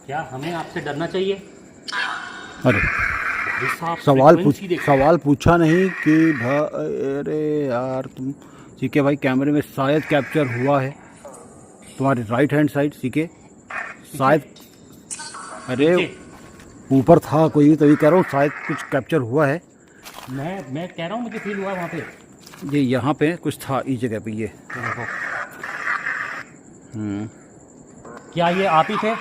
क्या हमें आपसे डरना चाहिए? अरे भाई साहब, सवाल frequency देखो। सवाल पूछा नहीं कि अरे यार तुम सीके भाई, कैमरे में शायद कैप्चर हुआ है तुम्हारी राइट हैंड साइड सीके, पीछे शायद। अरे नीचे। ऊपर था कोई, तभी कह रहा हूँ शायद कुछ कैप्चर हुआ है। मैं कह रहा हूँ मुझे फील हुआ वहाँ पे। ये यहाँ पे कुछ था इस जगह पे ये। ये देखो, क्या ये आप ही थे?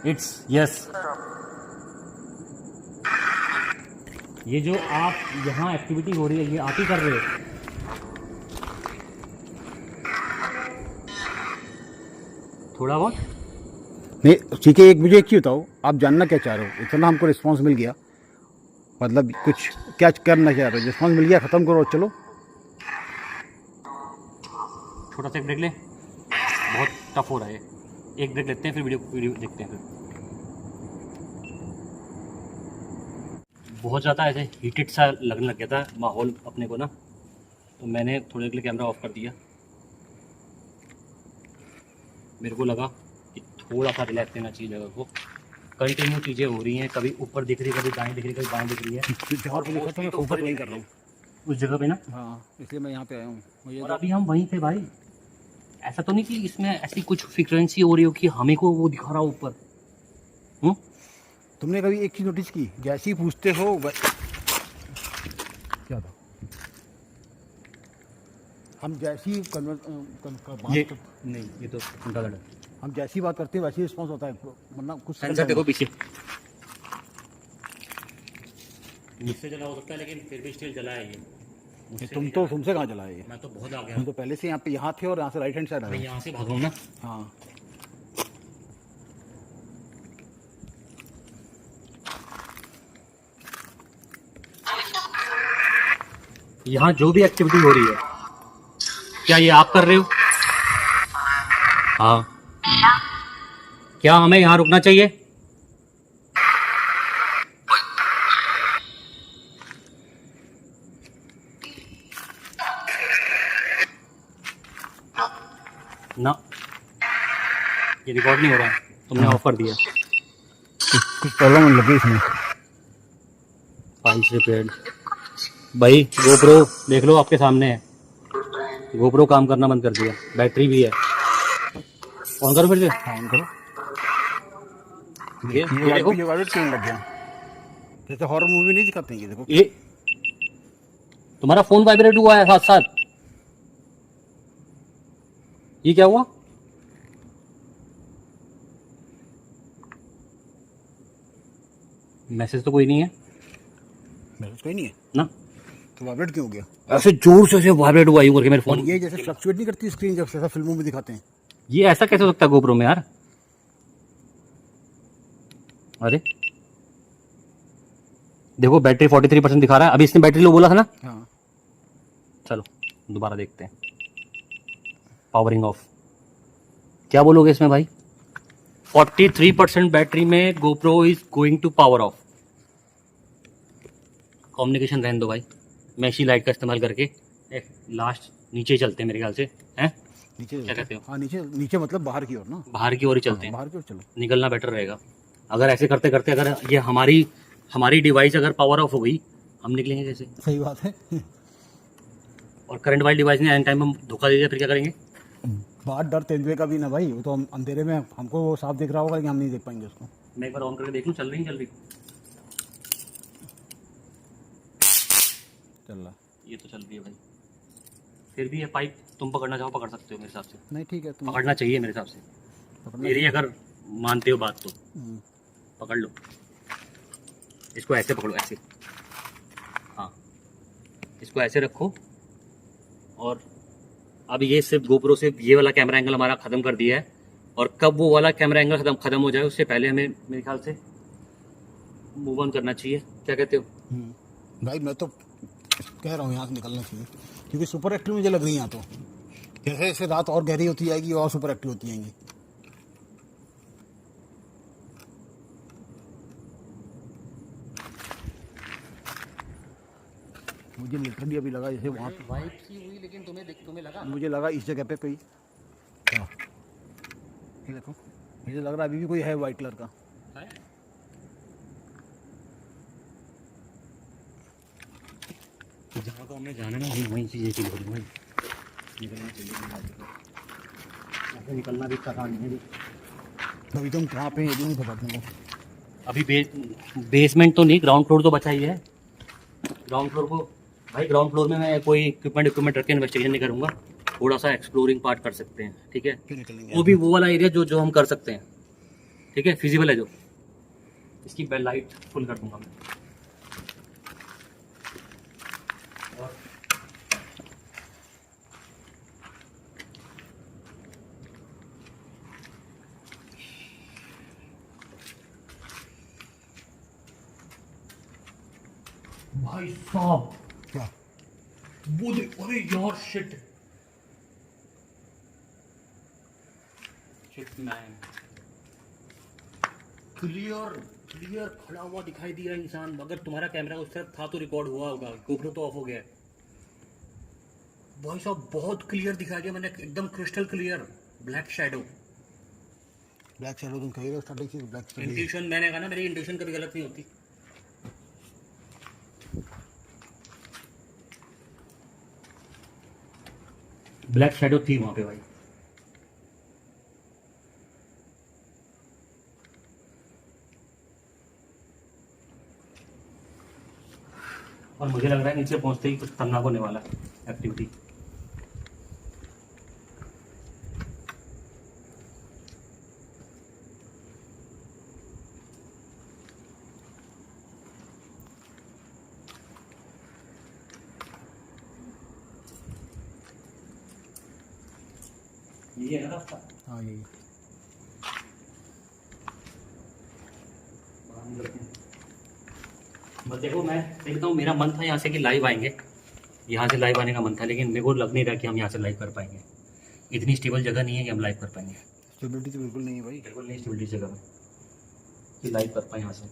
It's yes. ये जो आप यहाँ एक्टिविटी हो रही है, ये आप ही कर रहे हो? थोड़ा बहुत। नहीं ठीक है, एक मुझे एक चीज़ बताओ, आप जानना क्या चाह रहे हो? इतना हमको रिस्पांस मिल गया, मतलब कुछ क्या करना चाह रहे हो? रिस्पांस मिल गया, ख़त्म करो चलो। छोटा सा एक ब्रेक ले, बहुत टफ हो रहा है। एक ब्रेक लेते हैं, फिर वीडियो देखते हैं। फिर बहुत ज़्यादा ऐसे हीटेड सा लगने लग गया था माहौल अपने को ना, तो मैंने थोड़े के लिए कैमरा ऑफ कर दिया। मेरे को लगा कि थोड़ा सा रिलैक्स देना चाहिए जगह को। कंटिन्यू चीज़ें हो रही हैं, कभी ऊपर दिख रही है, कभी दाएं दिख रही है, कभी बाएं दिख रही है। जहाँ पे लिखा था मैं फोकस वही कर रहा हूँ उस जगह पे ना। हाँ, इसलिए मैं यहाँ पे आया हूँ। मुझे और अभी हम वहीं थे भाई। ऐसा तो नहीं कि इसमें ऐसी कुछ फ्रीक्वेंसी हो रही हो कि हमें को वो दिखा रहा हो ऊपर। तुमने कभी एक चीज़ नोटिस की, जैसे ही पूछते हो क्या था, हम जैसी ये नहीं, ये तो उनका गलत। हम जैसी बात करते हैं वैसे ही रिस्पॉन्स होता है, वरना कुछ सेंसर देखो पीछे। मुझसे जला हो सकता है, लेकिन फिर भी स्टिल जला है ये। मुझसे नहीं जला। तुमसे कहाँ चला है ये? मैं तो बहुत आ गया हम हूँ। तो पहले से यहाँ थे और यहाँ से राइट हैंड साइड मैं आए। यहाँ से भागा हूँ ना। हाँ यहाँ जो भी एक्टिविटी हो रही है, क्या ये आप कर रहे हो? हाँ। क्या हमें यहाँ रुकना चाहिए? ना, ये रिकॉर्ड नहीं हो रहा है, तुमने ऑफ कर दिया। कुछ प्रॉब्लम लगी इसमें। Files repaired. भाई गोप्रो देख लो, आपके सामने है। गोप्रो काम करना बंद कर दिया, बैटरी भी है। ऑन करो फिर से। हाँ करो। ये देखो, ये वायलेट क्यों लग गया? जैसे हॉरर मूवी नहीं दिखाते हैं, ये देखो। ये तुम्हारा फोन वाइब्रेट हुआ है साथ साथ। ये क्या हुआ? मैसेज तो कोई नहीं है मैसेज कोई नहीं है ना। तो वाइब्रेट क्यों हो गया? ऐसे जोर से ऐसे वाइब्रेट हुआ यूं करके मेरे और फोन। ये जैसे फ्लक्चुएट नहीं करती स्क्रीन, जब जैसा फिल्मों में दिखाते हैं। ये ऐसा कैसे हो सकता है गोप्रो में यार? अरे देखो, बैटरी 43% दिखा रहा है। अभी इसने बैटरी लो बोला था ना। हाँ चलो दोबारा देखते हैं। Powering off. क्या बोलोगे इसमें भाई? 43% बैटरी में GoPro is going to power off. Communication रहने दो भाई। मैं इसी लाइट का इस्तेमाल करके लास्ट नीचे चलते हैं मेरे ख्याल से, हैं? नीचे, क्या कहते हो? हाँ नीचे नीचे मतलब बाहर की ओर ना। बाहर की ओर ही चलते हैं, बाहर की ओर चलो। निकलना बेटर रहेगा। अगर ऐसे करते करते अगर ये हमारी डिवाइस अगर पावर ऑफ हो गई, हम निकलेंगे कैसे? सही बात है। और करंट वाली डिवाइस ने एन टाइम हम धोखा दे दिया, फिर क्या करेंगे? बात डर तेंदुए का भी ना भाई, वो तो हम अंधेरे में हमको वो साफ दिख रहा होगा, लेकिन हम नहीं देख पाएंगे उसको। मैं एक बार ऑन करके देख लूँ, चल रही चल रही। चल रहा। ये तो चल रही है भाई। फिर भी ये पाइप तुम पकड़ना चाहो पकड़ सकते हो मेरे हिसाब से। नहीं ठीक है, तुम पकड़ना चाहिए मेरे हिसाब से, पकड़ना मेरी अगर मानते हो बात तो। हम्म, पकड़ लो इसको, ऐसे पकड़ो, ऐसे। हाँ, इसको ऐसे रखो। और अब ये सिर्फ गोप्रो से ये वाला कैमरा एंगल हमारा ख़त्म कर दिया है, और कब वो वाला कैमरा एंगल ख़त्म हो जाए उससे पहले हमें मेरे ख्याल से मूव ऑन करना चाहिए। क्या कहते हो? भाई मैं तो कह रहा हूँ यहाँ से निकलना चाहिए, क्योंकि सुपर एक्टिव मुझे लग रही है यहाँ तो। जैसे जैसे रात और गहरी होती जाएगी और सुपर एक्टिव होती जाएंगी। मुझे लिटरली अभी लगा जैसे वहाँ पे वाइब सी हुई, लेकिन तुम्हें लगा? मुझे लगा इस जगह पे कोई, हाँ ये देखो, मुझे लग रहा है अभी भी कोई है वाइट कलर का। है? जहाँ को हमने जाना ना वहीं चीज़ें की लोग वहीं निकलना चाहिए। ऐसे निकलना भी आसान नहीं है। अभी तुम कहाँ पे हैं ये भी नहीं पता तुमको। अभी बेसमेंट तो नहीं, ग्राउंड फ्लोर तो बचा ही है। ग्राउंड फ्लोर को भाई, ग्राउंड फ्लोर में मैं कोई इक्विपमेंट रख के इन्वेस्टिगेशन नहीं करूँगा। थोड़ा सा एक्सप्लोरिंग पार्ट कर सकते हैं, ठीक है। फिर निकलेंगे वो भी वो वाला एरिया जो जो हम कर सकते हैं, ठीक है, फिजिबल है जो। इसकी बेल लाइट फुल कर दूंगा मैं। और भाई साहब, क्या वो अरे यार, शिट मैन, क्लियर खड़ा हुआ दिखाई दिया इंसान। अगर तुम्हारा कैमरा उस तरफ था तो रिकॉर्ड हुआ होगा, गोप्रो तो ऑफ हो गया है। भाई साहब बहुत क्लियर दिखाई दिया मैंने, एकदम crystal clear black shadow. Black shadow तुम कहिएगा स्टार्टिंग से ब्लैक शैडो। इंट्यूशन, मैंने कहा ना मेरी इंट्यूशन कभी गलत नहीं होती। ब्लैक शैडो थी वहां पे भाई। और मुझे लग रहा है नीचे पहुंचते ही कुछ खतरनाक होने वाला है एक्टिविटी। ये है ना रास्ता। हाँ यही। बस देखो, मैं देखता हूँ, मेरा मन था यहाँ से कि लाइव आएंगे, यहाँ से लाइव आने का मन था, लेकिन मेरे को लग नहीं रहा कि हम यहाँ से लाइव कर पाएंगे। इतनी स्टेबल जगह नहीं है कि हम लाइव कर पाएंगे। स्टेबिलिटी तो बिल्कुल नहीं है भाई। बिल्कुल नहीं स्टेबिलिटी जगह में कि लाइव कर पाए यहाँ से।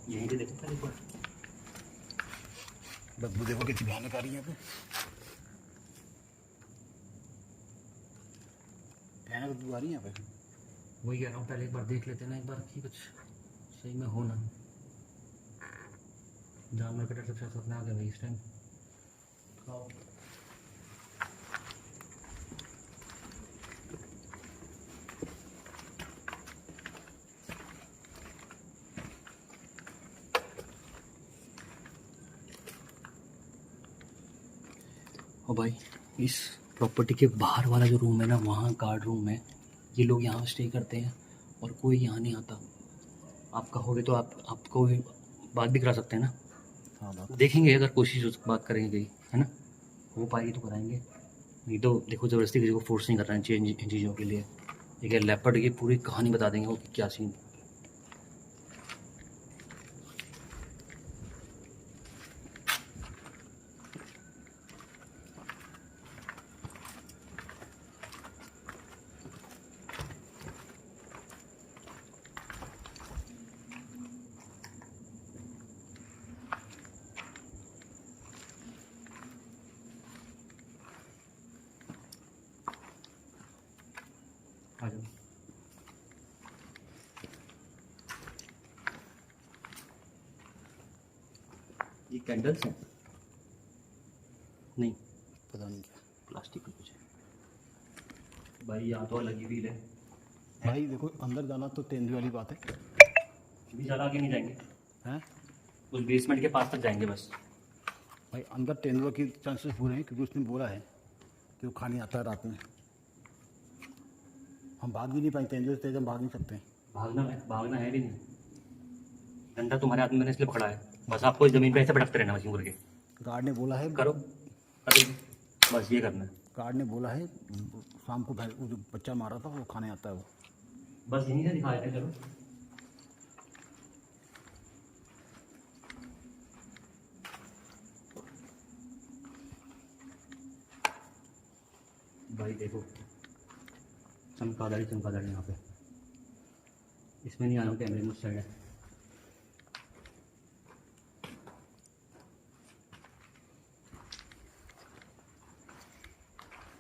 यहीं पे देखो पहले एक बार। बदबू देखो कितनी भयानक आ रही है यहाँ पे। भयानक बदबू आ रही है यहाँ पे। वही कह रहा हूँ, पहले एक बार देख लेते हैं ना, एक बार कि कुछ सही में हो ना। जानवर कटर सबसे साथ में आ गया भाई इस टाइम। और भाई इस प्रॉपर्टी के बाहर वाला जो रूम है ना, वहाँ गार्ड रूम है। ये लोग यहाँ स्टे करते हैं और कोई यहाँ नहीं आता। आप कहोगे तो आपको भी बात भी करा सकते हैं ना। हाँ बात। देखेंगे, अगर कोशिश बात करेंगे कहीं, है ना, हो पाएगी तो कराएंगे। नहीं तो देखो, ज़बरदस्ती किसी को फोर्स नहीं करना चाहिए इन चीज़ों के लिए। ठीक है, लेपर्ड की पूरी कहानी बता देंगे वो कि क्या सीन। आ जाओ। ये कैंडल्स हैं? नहीं, पता नहीं क्या प्लास्टिक का कुछ है भाई। यहाँ तो अलग ही फील है भाई। देखो अंदर जाना तो तेंदुए वाली बात है। अभी ज़्यादा आगे नहीं जाएंगे, हैं उस बेसमेंट के पास तक जाएंगे बस। भाई अंदर तेंदुआ की चांसेस पूरे हैं क्योंकि उसने बोला है कि वो खाने आता है रात में। हम भाग भी नहीं पाएंगे, तेंदुए से तेज हम भाग नहीं सकते हैं। भागना है भी नहीं। डंडा तुम्हारे हाथ में मैंने इसलिए पकड़ा है, बस आपको इस जमीन पे ऐसे भटकते रहना मशीन करके। गार्ड ने बोला है करो बस ये करना है। गार्ड ने बोला है शाम को वो जो बच्चा मारा था वो खाने आता है वो। बस यहीं से दिखाए थे। चलो भाई देखो, चमकादड़ी यहाँ पे। इसमें नहीं आना, कैमरे में उस साइड है।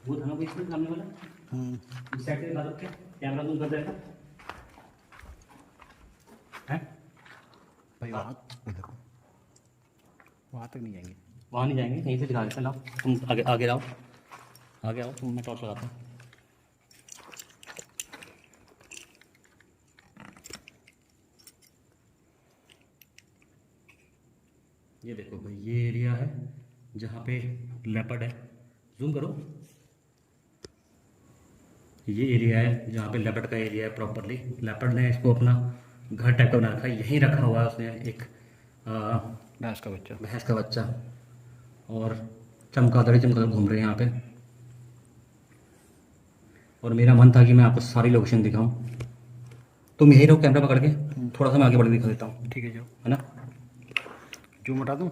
वो था ना वो इसमें सामने वाला, इस साइड से दिखा सकते हैं, कैमरा जूम कर देगा हैं। भाई वहाँ देखो, वहाँ तक नहीं जाएंगे। वहाँ नहीं जाएंगे, यहीं से दिखा देते हैं। लाओ तुम आगे आगे आओ, आगे आओ तुम, मैं टॉर्च लगाता हूँ। ये देखो भाई, ये एरिया है जहाँ पे लेपर्ड है, जूम करो। ये एरिया है जहाँ पे लेपर्ड का एरिया है प्रॉपरली। लेपर्ड ने इसको अपना घर टाइप का बना रखा है, यहीं रखा हुआ है उसने एक भैंस का बच्चा। भैंस का बच्चा, और चमगादड़ घूम रहे हैं यहाँ पे। और मेरा मन था कि मैं आपको सारी लोकेशन दिखाऊं, तुम यहीं रहो कैमरा पकड़ के, थोड़ा सा मैं आगे बढ़ के दिखा देता हूँ, ठीक है जो है ना। जूम हटा दूँ,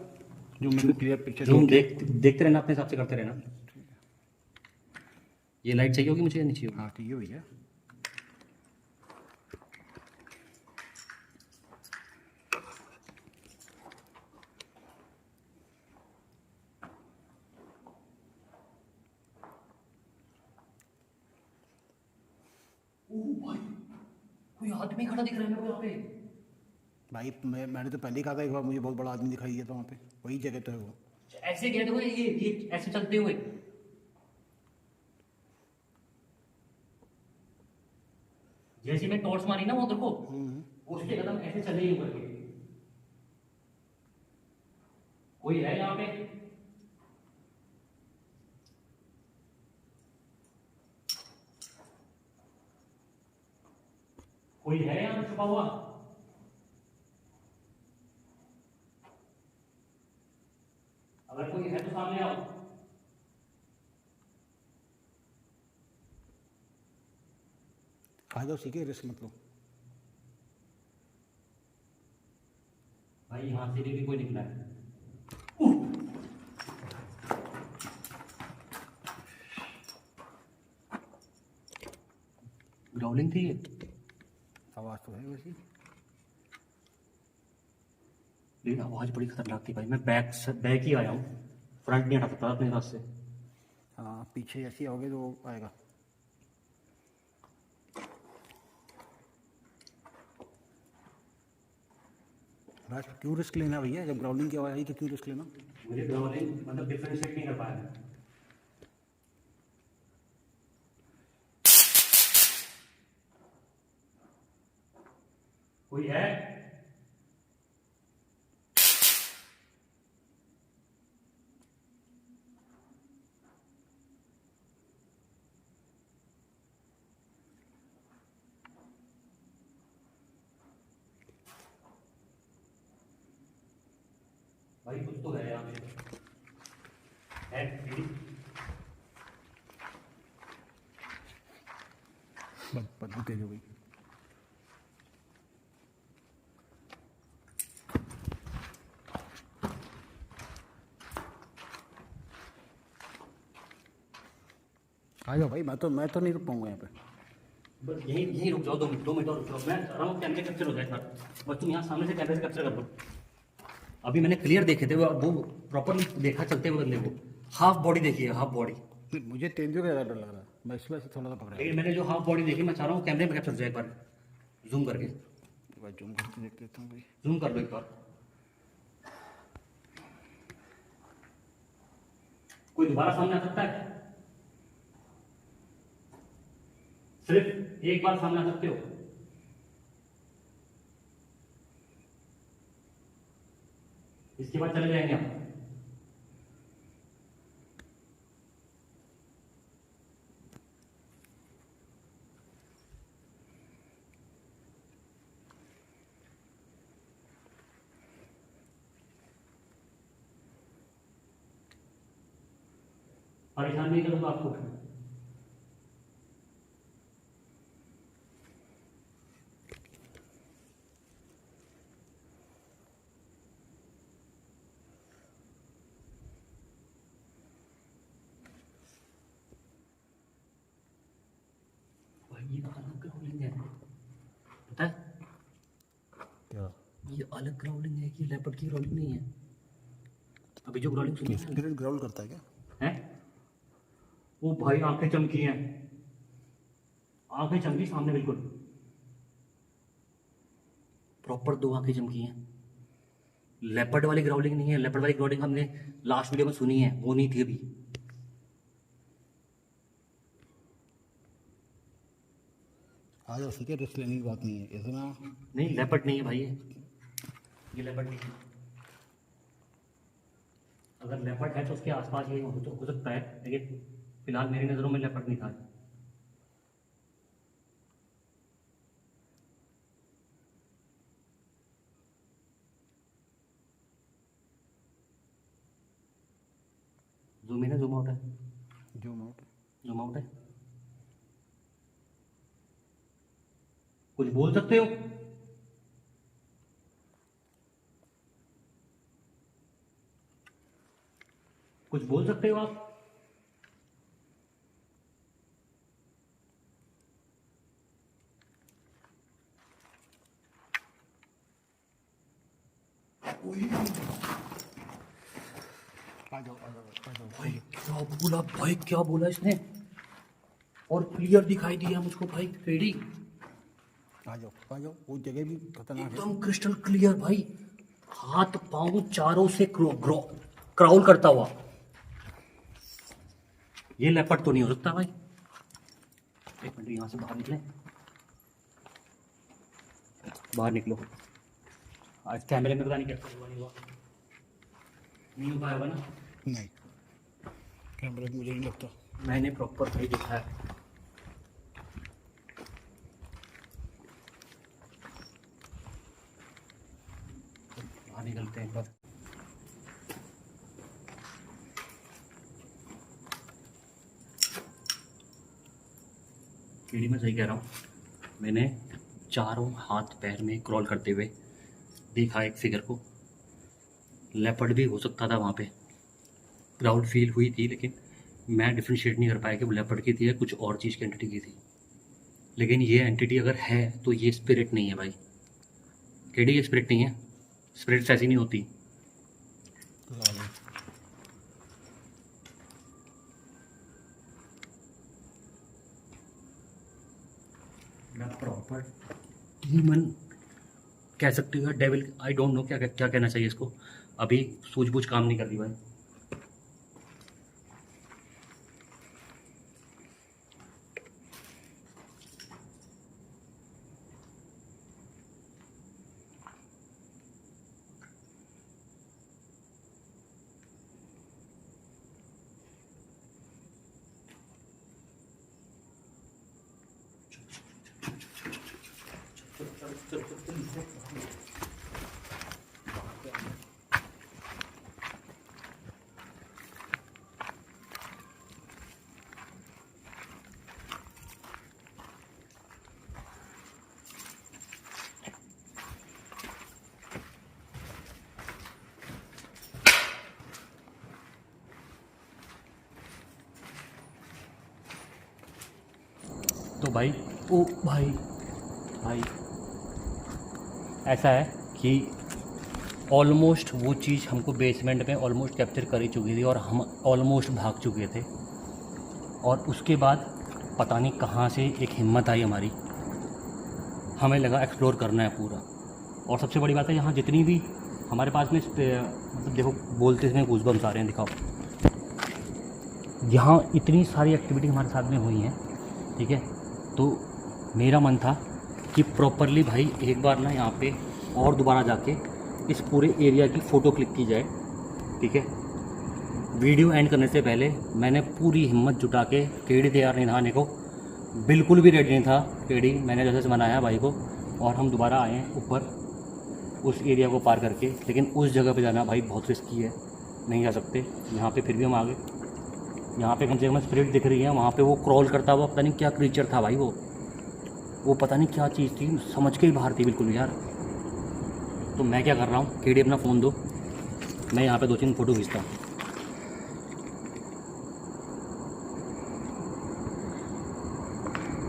जूम में क्लियर पिक्चर। जूम देखते रहना, अपने हिसाब से करते रहना। ये लाइट चाहिए होगी मुझे या नहीं चाहिए होगी? हाँ ठीक है भैया। कोई आदमी खड़ा दिख रहा है मेरे को यहाँ पे। भाई मैंने तो पहले ही कहा था एक बार, मुझे बहुत बड़ा आदमी दिखाई दिया था वहाँ पे, वही जगह तो है वो। ऐसे गए देखो, ये ऐसे चलते हुए, जैसे मैं टॉर्च मारी ना वो देखो, उसके कदम ऐसे चले ही ऊपर के। कोई है यहाँ पे? कोई है यहाँ पे छुपा हुआ? अगर कोई है तो सामने आओ। खा जाओ, सीखे, रिस्क मत लो। भाई यहाँ से भी कोई निकला है। ग्राउलिंग थी ये, आवाज़ तो है वैसी। लेकिन आवाज बड़ी खतरनाक थी भाई। मैं बैक ही आया हूँ, फ्रंट नहीं हटा सकता अपने रास्ते से। हाँ पीछे ऐसी आओगे तो आएगा। बस क्यों रिस्क लेना भैया, जब ग्राउंडिंग की आवाज़ आई तो क्यों रिस्क लेना। मुझे ग्राउलिंग मतलब डिफरेंशिएट नहीं कर पाया। कोई है? भाई कुछ तो है यहाँ पे, है please? बदबू तेज हो गई। आ जाओ भाई, मैं तो नहीं रुक पाऊंगा यहाँ पे। बस यहीं यहीं रुक जाओ, 2 मिनट और रुक जाओ। मैं चाह रहा हूँ कैमरे कैप्चर हो जाए सर, बस तुम यहाँ सामने से कैमरे से कैप्चर कर लो। अभी मैंने क्लियर देखे थे, वो प्रॉपरली देखा चलते हुए बंदे को। हाफ बॉडी देखी है, हाफ बॉडी। मुझे तेंदुए का ज़्यादा डर लग रहा है, मैं इस वजह से थोड़ा सा पकड़ा। लेकिन मैंने जो हाफ बॉडी देखी, मैं चाह रहा हूँ कैमरे में कैप्चर हो जाए एक बार, जूम करके। एक बार जूम करके देख लेता हूँ भाई। जूम कर लो एक बार। कोई दोबारा सामने आ सकता है? सिर्फ एक बार सामने आ सकते हो। इसके बाद चले जाएंगे आप। परेशान नहीं करूंगा आपको। भाई ये अलग ग्राउंडिंग है, पता है? क्या ये अलग ग्राउंडिंग है, ये लेपर्ड की ग्राउंडिंग नहीं है। अभी जो ग्राउंडिंग सुनी स्पिरिट ग्राउल करता है क्या? है, वो भाई आंखें चमकी हैं, आंखें चमकी सामने बिल्कुल प्रॉपर 2 आंखें चमकी हैं। लेपर्ड वाली ग्राउलिंग नहीं है, लेपर्ड वाली ग्राउलिंग हमने लास्ट वीडियो में सुनी है, वो नहीं थी अभी। आ जाओ, ठीक है, रिस्क लेने की बात नहीं है इतना। नहीं लेपर्ड नहीं है भाई, ये लेपर्ड नहीं है। अगर लेपर्ड है तो उसके आसपास ये हो सकता है, लेकिन फिलहाल मेरी नज़रों में लेपर्ड नहीं था। जूम इन है, जूम आउट है, जूम आउट। जूम आउट है। कुछ बोल सकते हो? कुछ बोल सकते हो आप? आ जाओ आ जाओ आ जाओ। भाई क्या बोला, भाई क्या बोला इसने? और क्लियर दिखाई दिया मुझको भाई केडी, आ जाओ, वो जगह भी खतरनाक है। एकदम क्रिस्टल क्लियर भाई, हाथ पांव चारों से क्राउल करता हुआ। ये लेपर्ड तो नहीं हो सकता भाई। एक मिनट, यहां से बाहर निकले, बाहर निकलो। आज कैमरे में पता नहीं क्या हुआ, नहीं हुआ, नहीं हो पाएगा ना। नहीं, कैमरे में मुझे नहीं लगता। मैंने प्रॉपर भाई देखा है। बाहर निकलते हैं एक बार। कीड़ी मैं सही कह रहा हूँ, मैंने चारों हाथ पैर में क्रॉल करते हुए देखा एक फिगर को। लेपर्ड भी हो सकता था वहाँ पे, प्राउड फील हुई थी, लेकिन मैं डिफ्रेंशिएट नहीं कर पाया कि वो लेपर्ड की थी या कुछ और चीज़ की एंटिटी की थी। लेकिन ये एंटिटी अगर है तो ये स्पिरिट नहीं है भाई। केडी, ये स्पिरिट नहीं है, स्पिरिट्स ऐसी नहीं होती। मैं प्रॉपर ह्यूमन कह सकती हूँ, डेविल, आई डोंट नो क्या क्या कहना चाहिए इसको। अभी सूझबूझ काम नहीं कर रही भाई। तो भाई, ओ भाई, भाई ऐसा है कि ऑलमोस्ट वो चीज़ हमको बेसमेंट में ऑलमोस्ट कैप्चर कर ही चुकी थी और हम ऑलमोस्ट भाग चुके थे। और उसके बाद पता नहीं कहाँ से एक हिम्मत आई हमारी, हमें लगा एक्सप्लोर करना है पूरा। और सबसे बड़ी बात है, यहाँ जितनी भी हमारे पास में मतलब देखो, बोलते समय गूज़बम्स आ रहे हैं, दिखाओ। यहाँ इतनी सारी एक्टिविटी हमारे साथ में हुई हैं, ठीक है। तो मेरा मन था कि प्रॉपरली भाई एक बार ना यहाँ पे और दोबारा जाके इस पूरे एरिया की फ़ोटो क्लिक की जाए, ठीक है। वीडियो एंड करने से पहले मैंने पूरी हिम्मत जुटा के, केडी तैयार नहीं नहाने को, बिल्कुल भी रेडी नहीं था केडी, मैंने जैसे मनाया भाई को, और हम दोबारा आए हैं ऊपर उस एरिया को पार करके। लेकिन उस जगह पे जाना भाई बहुत रिस्की है, नहीं जा सकते। यहाँ पे फिर भी हम आ गए। यहाँ पे कम से कम स्पिरिट दिख रही है, वहाँ पे वो क्रॉल करता हुआ पता नहीं क्या क्रीचर था भाई, वो पता नहीं क्या चीज़ थी, समझ के ही बाहर थी बिल्कुल यार। तो मैं क्या कर रहा हूँ, केडी अपना फ़ोन दो, मैं यहाँ पे 2-3 फ़ोटो खींचता हूँ।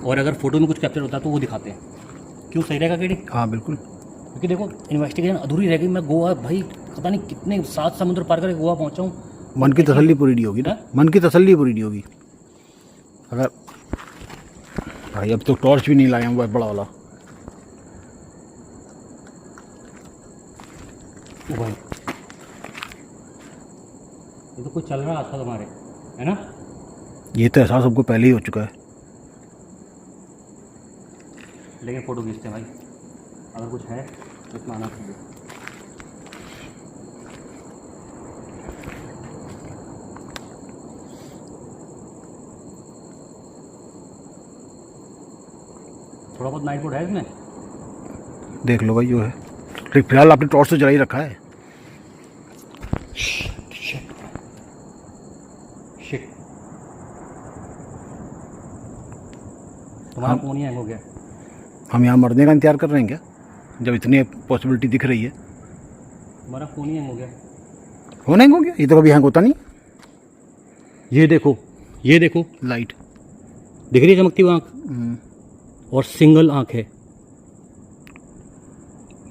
और अगर फ़ोटो में कुछ कैप्चर होता है तो वो दिखाते हैं, क्यों? सही रहेगा केडी? हाँ बिल्कुल, क्योंकि देखो इन्वेस्टिगेशन अधूरी रह गई। मैं गोवा भाई पता नहीं कितने 7 समुद्र पार करके गोवा पहुँचा हूँ। मन की तसल्ली पूरी नहीं होगी ना, मन की तसल्ली पूरी नहीं होगी। अगर भाई अब तो टॉर्च भी नहीं लाए हैं, बहुत बड़ा वाला। ओ भाई, ये तो कुछ चल रहा था तुम्हारे, है ना? ये तो एहसास हमको पहले ही हो चुका है। लेकिन फ़ोटो खींचते हैं भाई, अगर कुछ है तो इसमें आना चाहिए। थोड़ा बहुत नाइट मोड है इसमें। देख लो भाई जो है, फिलहाल आपने टॉर्च तो जला ही रखा है। शिट शिट, तुम्हारा हम फ़ोन ही हैंग हो गया। हम यहाँ मरने का इंतजार कर रहे हैं क्या, जब इतनी पॉसिबिलिटी दिख रही है? तुम्हारा फ़ोन ही हैंग हो गया। होना ही हो गया, ये तो कभी हैंग होता नहीं। ये देखो, ये देखो, लाइट दिख रही है चमकती हुई आँख, और सिंगल आँख है।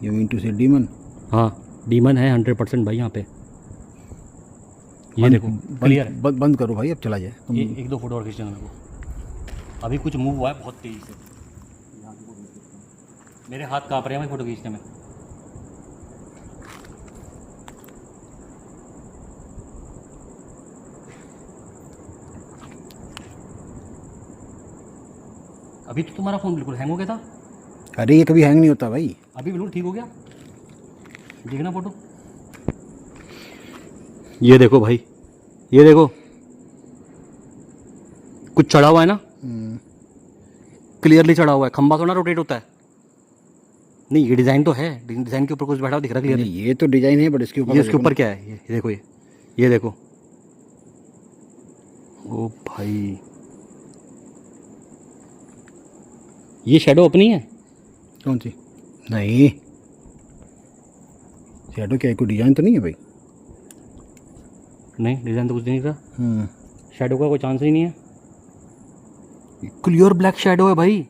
यू मीन टू से डीमन? हाँ, डीमन है 100% भाई यहाँ पे। ये देखो क्लियर है। बंद करो भाई, अब चला जाए तुम। एक दो फोटो और खींच लेना मेरे को। अभी कुछ मूव हुआ है बहुत तेज़ी से, यहाँ पे फोटो खींचते हैं। मेरे हाथ काँप रहे हैं भाई फोटो खींचने में। अभी तो तुम्हारा फ़ोन बिल्कुल हैंग हो गया था। अरे ये कभी हैंग नहीं होता भाई। अभी बिल्कुल ठीक हो गया, देखना फोटो। ये देखो भाई, ये देखो, कुछ चढ़ा हुआ है ना, क्लियरली चढ़ा हुआ है। खंबा थोड़ा रोटेट होता है। नहीं, ये डिज़ाइन तो है, डिज़ाइन के ऊपर कुछ बैठा हुआ दिख रहा है क्लियरली। ये तो डिजाइन है, बट इसके ऊपर ये इसके ऊपर क्या है? ये देखो, ये देखो। ओ भाई, ये शैडो अपनी है। कौन सी? नहीं, शैडो क्या है, कोई डिजाइन तो नहीं है भाई। नहीं, डिज़ाइन तो कुछ नहीं था। शैडो का कोई चांस ही नहीं है। क्लियर ब्लैक शैडो है भाई।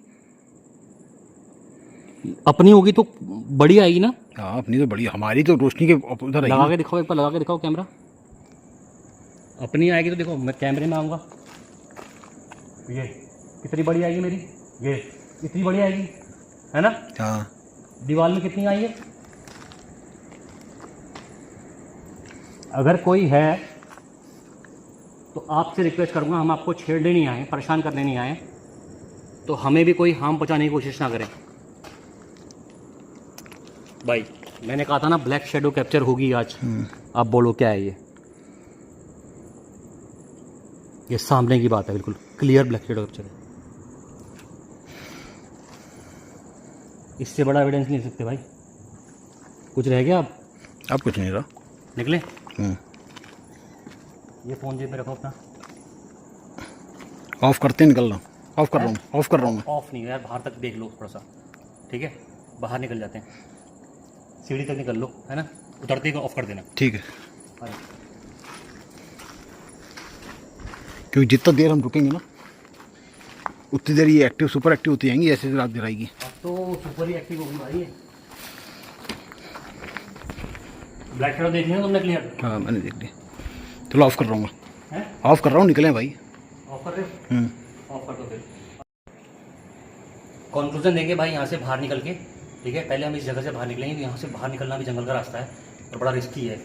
अपनी होगी तो बड़ी आएगी ना। हाँ अपनी तो बड़ी, हमारी तो रोशनी के उधर आएगी। लगा के दिखाओ, एक बार लगा के दिखाओ कैमरा। अपनी आएगी तो देखो, मैं कैमरे में आऊँगा। ये कितनी बड़ी आएगी मेरी, ये इतनी बड़ी आएगी, है ना? हाँ दीवार में कितनी आई है? अगर कोई है तो आपसे रिक्वेस्ट करूंगा, हम आपको छेड़ने नहीं आए, परेशान करने नहीं आए, तो हमें भी कोई हार्म पहुंचाने की कोशिश ना करें भाई। मैंने कहा था ना ब्लैक शेडो कैप्चर होगी आज। आप बोलो क्या है ये सामने की बात है, बिल्कुल क्लियर ब्लैक शेडो कैप्चर है। इससे बड़ा एविडेंस नहीं सकते भाई। कुछ रह गया अब कुछ नहीं रहा। निकले। ये फ़ोन जेब में रखो अपना। ऑफ करते निकल रहा हूँ, ऑफ कर रहा हूँ, ऑफ कर रहा हूँ। ऑफ नहीं यार, बाहर तक देख लो थोड़ा सा, ठीक है? बाहर निकल जाते हैं, सीढ़ी तक निकल लो, है ना? उतरते ही ऑफ कर देना। ठीक है, अरे क्योंकि जितना देर हम रुकेंगे ना, उतनी देर ये एक्टिव सुपर एक्टिव होती जाएंगी, ऐसे रात गिराएगी। अब तो सुपर ही एक्टिव होगी भाई ये। ब्लैक शेडो देख लिया तुमने क्लियर? हाँ मैंने देख लिया। चलो ऑफ कर रहा हूँ, हैं? ऑफ कर रहा हूँ, निकलें भाई। ऑफ कर रहे हो? ऑफ कर दो फिर। कंक्लूजन देंगे भाई यहाँ से बाहर निकल के, ठीक है? पहले हम इस जगह से बाहर निकलेंगे। यहाँ से बाहर निकलना भी जंगल का रास्ता है और बड़ा रिस्की है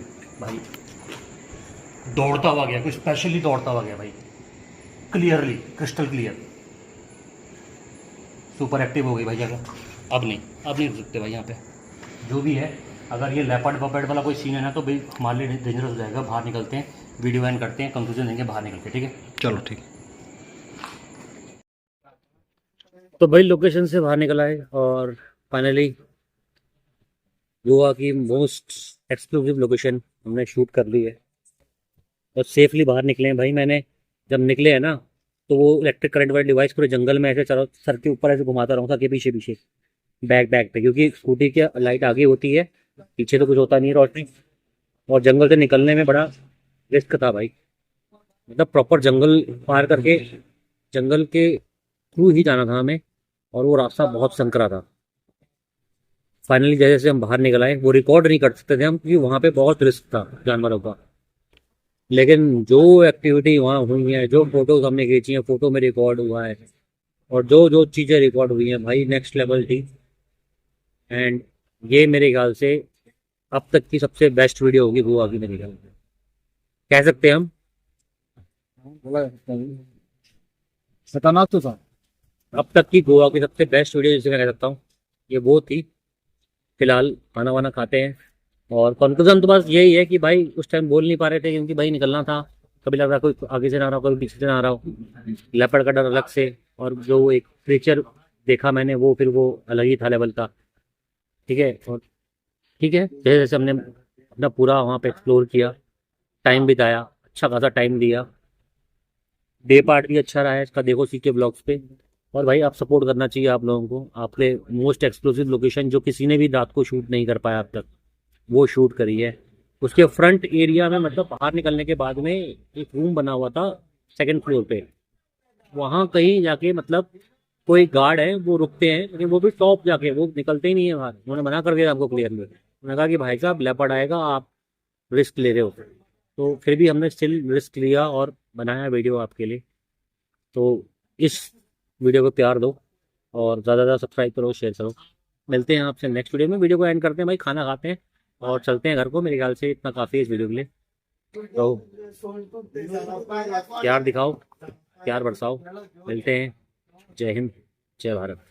भाई। दौड़ता हुआ गया, कोई स्पेशली दौड़ता हुआ गया भाई, clearly crystal clear. Super active हो गई भाई जगह। अब नहीं रुक सकते भाई यहाँ पे। जो भी है, अगर ये लेपर्ड पपेट वाला कोई सीन है ना, तो भाई हमारे लिए डेंजरस हो जाएगा। बाहर निकलते हैं, वीडियो एंड करते हैं, कंक्लूजन देंगे बाहर निकल के, ठीक है? चलो ठीक। तो भाई लोकेशन से बाहर निकल आए और फाइनली गोवा की मोस्ट एक्सक्लूसिव लोकेशन हमने शूट कर ली है और सेफली बाहर निकले हैं भाई। मैंने जब निकले हैं ना, तो वो इलेक्ट्रिक करंट वाले डिवाइस पूरे जंगल में ऐसे चलो सर के ऊपर ऐसे घुमाता रहूँ, सर के पीछे पीछे बैक पे, क्योंकि स्कूटी की लाइट आगे होती है, पीछे तो कुछ होता नहीं रोशनी। और जंगल से निकलने में बड़ा रिस्क था भाई, मतलब प्रॉपर जंगल पार करके जंगल के थ्रू ही जाना था हमें, और वो रास्ता बहुत संकरा था। फाइनली जैसे जैसे हम बाहर निकल आए, वो रिकॉर्ड नहीं कर सकते थे हम, क्योंकि वहाँ पे बहुत रिस्क था जानवरों का। लेकिन जो एक्टिविटी वहाँ हुई है, जो फोटोज हमने खींची हैं, फोटो में रिकॉर्ड हुआ है, और जो जो चीज़ें रिकॉर्ड हुई हैं भाई, नेक्स्ट लेवल थी। एंड ये मेरे ख्याल से अब तक की सबसे बेस्ट वीडियो होगी गोवा की, मेरे ख्याल से कह सकते हैं हम। बोला खतरनाक तो था। अब तक की गोवा की सबसे बेस्ट वीडियो जिसे मैं कह सकता हूँ, ये वो थी। फिलहाल खाना वाना खाते हैं, और कंक्लूजन तो बस यही है कि भाई उस टाइम बोल नहीं पा रहे थे क्योंकि भाई निकलना था। कभी लग रहा कोई आगे से ना आ रहा हो, कभी पीछे से ना आ रहा हो, लेपर्ड का डर अलग से, और जो एक क्रीचर देखा मैंने वो फिर वो अलग ही था लेवल का। ठीक है, और ठीक है, जैसे जैसे हमने अपना पूरा वहाँ पे एक्सप्लोर किया, टाइम बिताया, अच्छा खासा टाइम दिया, डे पार्ट भी अच्छा रहा है इसका, देखो सीके ब्लॉग्स पे। और भाई आप सपोर्ट करना चाहिए आप लोगों को, आपने मोस्ट एक्सक्लूसिव लोकेशन जो किसी ने भी रात को शूट नहीं कर पाया अब तक, वो शूट करी है। उसके फ्रंट एरिया में, मतलब बाहर निकलने के बाद में एक रूम बना हुआ था सेकंड फ्लोर पे, वहाँ कहीं जाके मतलब कोई गार्ड है वो रुकते हैं, लेकिन वो भी टॉप जाके, वो निकलते ही नहीं है बाहर। उन्होंने मना कर दिया हमको क्लियरली, उन्होंने कहा कि भाई साहब लेपर्ड आएगा, आप रिस्क ले रहे हो। तो फिर भी हमने स्टिल रिस्क लिया और बनाया वीडियो आपके लिए। तो इस वीडियो को प्यार दो, और ज़्यादा से ज़्यादा सब्सक्राइब करो, शेयर करो। मिलते हैं आपसे नेक्स्ट वीडियो में। वीडियो को एंड करते हैं भाई, खाना खाते हैं और चलते हैं घर को। मेरे ख्याल से इतना काफ़ी है इस वीडियो के लिए। तो प्यार दिखाओ, प्यार बरसाओ। मिलते हैं। जय हिंद, जय भारत।